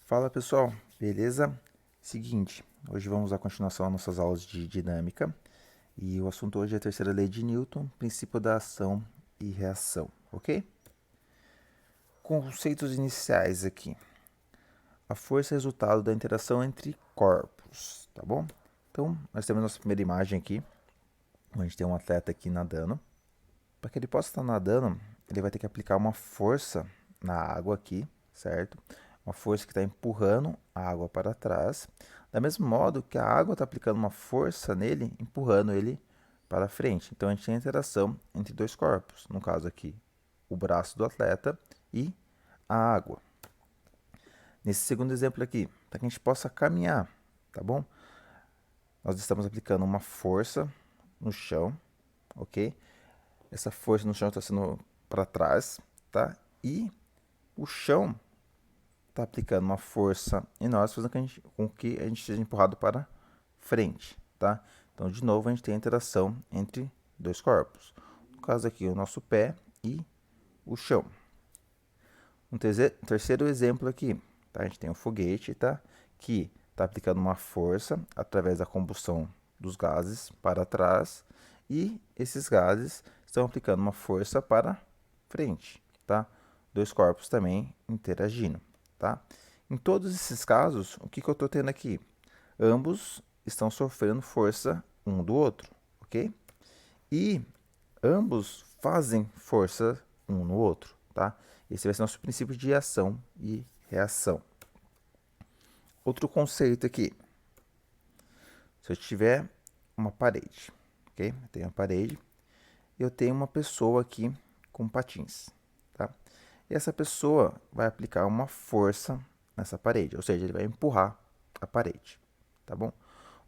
Fala pessoal, beleza? Seguinte, hoje vamos dar continuação às nossas aulas de dinâmica e o assunto hoje é a terceira lei de Newton, princípio da ação e reação, ok? Conceitos iniciais aqui. A força é resultado da interação entre corpos, tá bom? Então, nós temos nossa primeira imagem aqui, onde a gente tem um atleta aqui nadando. Para que ele possa estar nadando, ele vai ter que aplicar uma força na água aqui, certo? Uma força que está empurrando a água para trás. Da mesmo modo que a água está aplicando uma força nele, empurrando ele para frente. Então a gente tem a interação entre dois corpos. No caso aqui, o braço do atleta e a água. Nesse segundo exemplo aqui, para que a gente possa caminhar, tá bom? Nós estamos aplicando uma força no chão, ok? Essa força no chão está sendo para trás, tá? E o chão está aplicando uma força em nós, fazendo com que a gente seja empurrado para frente, tá? Então, de novo, a gente tem a interação entre dois corpos. No caso aqui, o nosso pé e o chão. Um terceiro exemplo aqui, tá? A gente tem um foguete, tá? Que está aplicando uma força através da combustão dos gases para trás e esses gases estão aplicando uma força para frente, tá? Dois corpos também interagindo, tá? Em todos esses casos, o que eu estou tendo aqui? Ambos estão sofrendo força um do outro, ok? E ambos fazem força um no outro, tá? Esse vai ser nosso princípio de ação e reação. Outro conceito aqui. Se eu tiver uma parede, ok? Eu tenho uma parede e eu tenho uma pessoa aqui com patins, tá? E essa pessoa vai aplicar uma força nessa parede, ou seja, ele vai empurrar a parede, tá bom?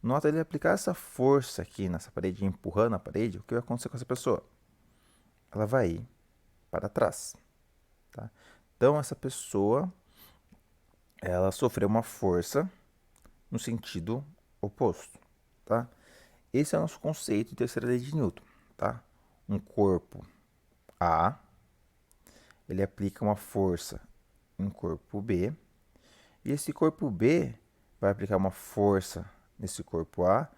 Nota ele aplicar essa força aqui nessa parede, empurrando a parede, o que vai acontecer com essa pessoa? Ela vai ir para trás, tá? Então essa pessoa, ela sofreu uma força no sentido oposto, tá? Esse é o nosso conceito de terceira lei de Newton, tá? Um corpo A, ele aplica uma força em corpo B, e esse corpo B vai aplicar uma força nesse corpo A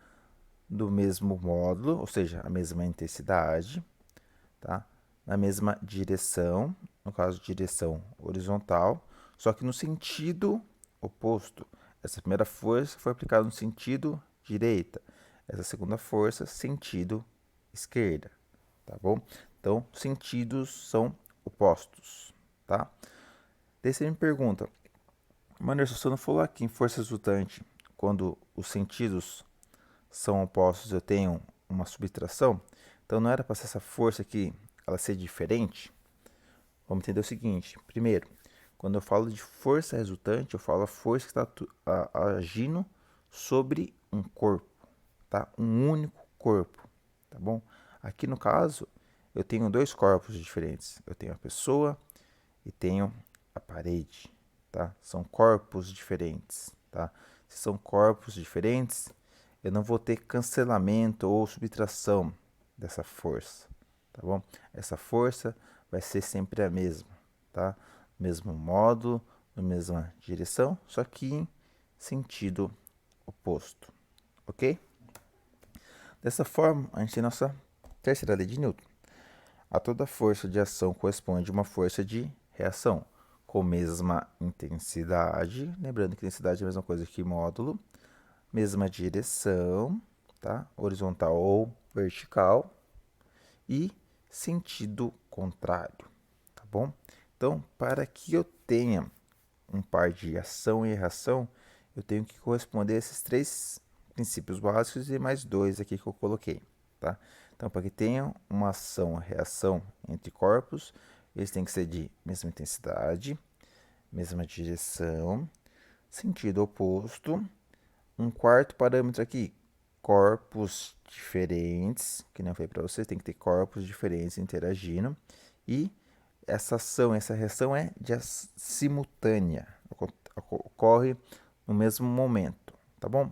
do mesmo módulo, ou seja, a mesma intensidade, tá? Na mesma direção, no caso, direção horizontal, só que no sentido oposto. Essa primeira força foi aplicada no sentido direita, essa segunda força, sentido esquerda, tá bom? Então, sentidos são opostos, tá? Daí você me pergunta, Manderson, você não falou aqui em força resultante, quando os sentidos são opostos, eu tenho uma subtração? Então, não era para ser essa força aqui, ela ser diferente? Vamos entender o seguinte. Primeiro, quando eu falo de força resultante, eu falo a força que está agindo sobre um corpo, tá? Um único corpo, tá bom? Aqui no caso, eu tenho dois corpos diferentes. Eu tenho a pessoa e tenho a parede, tá? São corpos diferentes, tá? Se são corpos diferentes, eu não vou ter cancelamento ou subtração dessa força, tá bom? Essa força vai ser sempre a mesma, tá? Mesmo módulo, na mesma direção, só que em sentido oposto, ok? Dessa forma, a gente tem nossa terceira lei de Newton. A toda força de ação corresponde a uma força de reação, com mesma intensidade, lembrando que intensidade é a mesma coisa que módulo, mesma direção, tá? Horizontal ou vertical, e sentido contrário, tá bom? Então, para que eu tenha um par de ação e reação, eu tenho que corresponder a esses três princípios básicos e mais dois aqui que eu coloquei, tá? Então, para que tenha uma ação e reação entre corpos, eles têm que ser de mesma intensidade, mesma direção, sentido oposto. Um quarto parâmetro aqui, corpos diferentes, que nem eu falei para vocês, tem que ter corpos diferentes interagindo. E essa ação, essa reação é simultânea, ocorre no mesmo momento, tá bom?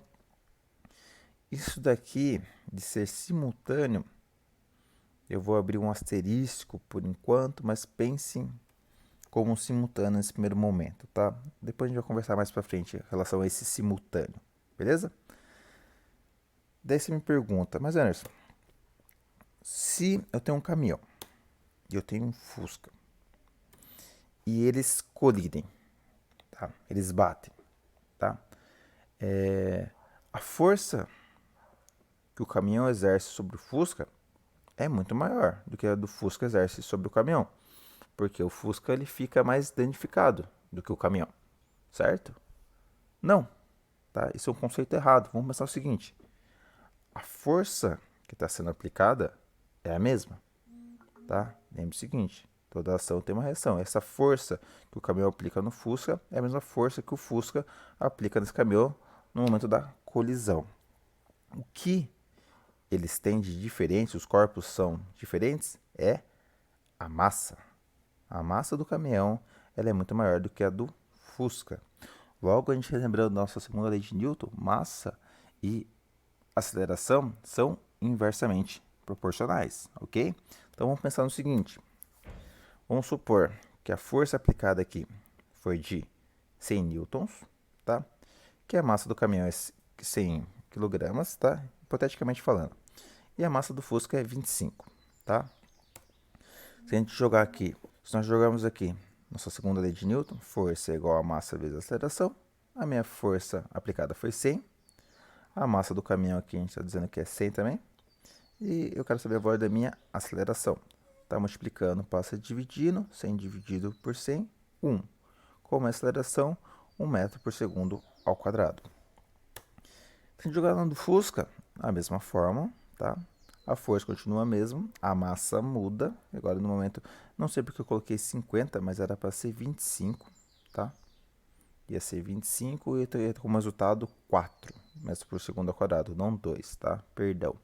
Isso daqui de ser simultâneo, eu vou abrir um asterisco por enquanto, mas pensem como simultâneo nesse primeiro momento, tá? Depois a gente vai conversar mais pra frente em relação a esse simultâneo, beleza? Daí você me pergunta, mas Anderson, se eu tenho um caminhão e eu tenho um Fusca e eles colidem, tá? Eles batem, tá? A força que o caminhão exerce sobre o Fusca é muito maior do que a do Fusca exerce sobre o caminhão, porque o Fusca ele fica mais danificado do que o caminhão, certo? Não, tá? Isso é um conceito errado. Vamos pensar o seguinte: a força que está sendo aplicada é a mesma, tá? Lembre o seguinte: toda ação tem uma reação. Essa força que o caminhão aplica no Fusca é a mesma força que o Fusca aplica nesse caminhão no momento da colisão. O que eles têm de diferente, os corpos são diferentes, é a massa. A massa do caminhão ela é muito maior do que a do Fusca. Logo, a gente lembrando da nossa segunda lei de Newton, massa e aceleração são inversamente proporcionais, ok? Então vamos pensar no seguinte: vamos supor que a força aplicada aqui foi de 100 newtons, tá? Que a massa do caminhão é 100 quilogramas, tá? Hipoteticamente falando. E a massa do Fusca é 25, tá? Se a gente jogar aqui, se nós jogarmos aqui nossa segunda lei de Newton, força é igual a massa vezes a aceleração. A minha força aplicada foi 100. A massa do caminhão aqui a gente está dizendo que é 100 também. E eu quero saber a valor da minha aceleração. Tá multiplicando, passa dividindo, 100 dividido por 100, 1. Como é a aceleração? 1 metro por segundo ao quadrado. Se a gente jogar no Fusca, a mesma forma, tá? A força continua a mesma, a massa muda. Agora no momento, não sei porque eu coloquei 50, mas era para ser 25, tá? Ia ser 25 e eu teria como resultado 4 metros por segundo ao quadrado, não 2, tá? Perdão.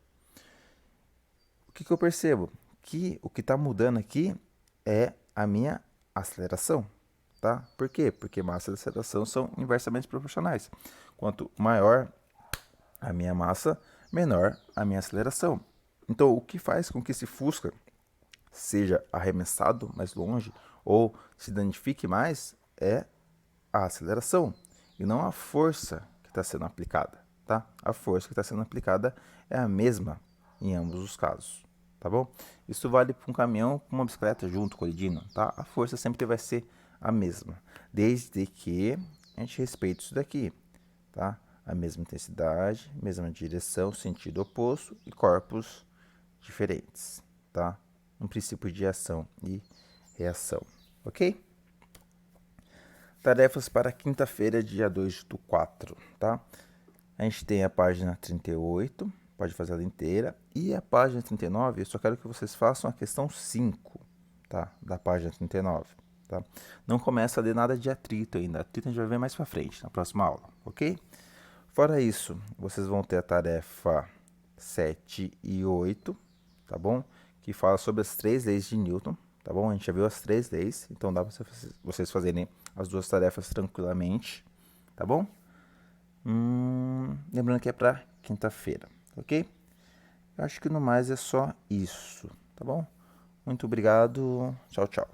O que eu percebo? Que o que está mudando aqui é a minha aceleração, tá? Por quê? Porque massa e aceleração são inversamente proporcionais. Quanto maior a minha massa, menor a minha aceleração. Então, o que faz com que esse Fusca seja arremessado mais longe ou se danifique mais é a aceleração e não a força que está sendo aplicada, tá? A força que está sendo aplicada é a mesma em ambos os casos, tá bom? Isso vale para um caminhão com uma bicicleta junto, colidindo, tá? A força sempre vai ser a mesma, desde que a gente respeite isso daqui, tá? A mesma intensidade, mesma direção, sentido oposto e corpos diferentes, tá? Um princípio de ação e reação, ok? Tarefas para quinta-feira, dia 2/4, tá? A gente tem a página 38, pode fazer ela inteira, e a página 39, eu só quero que vocês façam a questão 5, tá? Da página 39, tá? Não começa a ler nada de atrito ainda, atrito a gente vai ver mais pra frente, na próxima aula, ok? Fora isso, vocês vão ter a tarefa 7 e 8, tá bom? Que fala sobre as 3 leis de Newton, tá bom? A gente já viu as 3 leis, então dá para vocês fazerem as 2 tarefas tranquilamente, tá bom? Lembrando que é para quinta-feira, ok? Eu acho que no mais é só isso, tá bom? Muito obrigado, tchau, tchau.